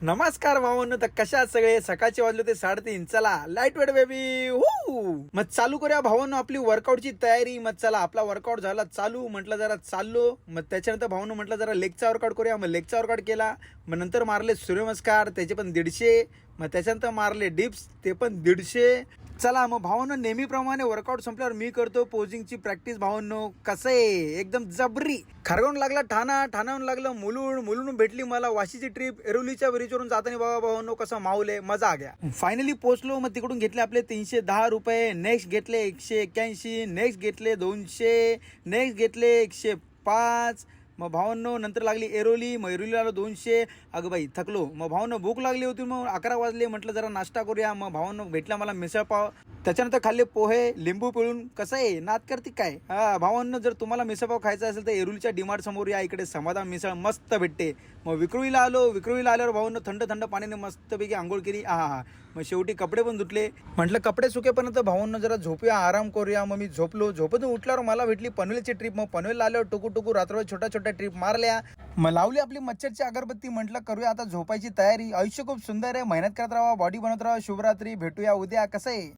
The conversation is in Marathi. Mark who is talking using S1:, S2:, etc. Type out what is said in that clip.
S1: नमस्कार भावांनो, तर कशा आहात सगळे? सकाळचे वाजले ते 3:30. चला लाईट वेट बेबी मग चालू करूया भावांनो आपली वर्कआउटची तयारी. मग चला आपला वर्कआउट झाला चालू, म्हटलं जरा चाललो. मग त्याच्यानंतर भावांनो म्हटलं जरा लेगचा वर्कआउट करूया. मग लेगचा वर्कआउट केला. मग नंतर मारले सूर्यनमस्कार, त्याचे पण 150. मग त्याच्यानंतर मारले डिप्स, ते पण 150. चला मग भावांनो नेहमीप्रमाणे वर्कआउट संपल्यावर मी करतो पोजिंगची प्रॅक्टिस. भावांनो कसं आहे, एकदम जबरी. खारगावून लागला ठाणा, ठाण्याहून लागलं मुलुंड, मुलुंडून भेटली मला वाशीची ट्रिप. एरोलीच्या ब्रिजवरून जाताना बाबा भावांनो कसं माऊले, मजा आ गया. फायनली पोहोचलो. मग तिकडून घेतले आपले 310 रुपये. नेक्स्ट घेतले 181. नेक्स्ट घेतले 200. नेक्स्ट घेतले 105. मग भावांनो नंतर लागली एरोली. मग एरोलीला आलो 200. अगं बाई थकलो. मग भावांनो भूक लागली होती. मग 11 वाजले, म्हटलं जरा नाश्ता करूया. मग भावांनो भेटला मला मिसळ पाव. त्याच्यानंतर खाल्ले पोहे लिंबू पिळून. कसं आहे, नाद करते काय? हा भावांनो, जर तुम्हाला मिसळपाव खायचा असेल तर एरुलीच्या डिमार्ट समोर या. इकडे समाधान मिसळ मस्त भेटते. मग विक्रोळीला आलो. विक्रोळीला आल्यावर भावांनो थंड थंड पाण्याने मस्तपैकी आंघोळ केली. हा. मग शेवटी कपडे पण धुतले. म्हटलं कपडे सुकेपर्यंत भावांनो जरा झोपूया, आराम करूया. मग मी झोपलो. झोपेतून उठल्यावर मला भेटली पनवेलची ट्रिप. मग पनवेलला आल्यावर टुकू टुकू रात्रभर छोट्या छोट्या ट्रिप मारल्या. मग लावली आपली मच्छरची अगरबत्ती. म्हटलं करूया आता झोपायची तयारी. आयुष्य खूप सुंदर आहे, मेहनत करत राहा, बॉडी बनवत राहा. शुभरात्री, भेटूया उद्या. कसं आहे?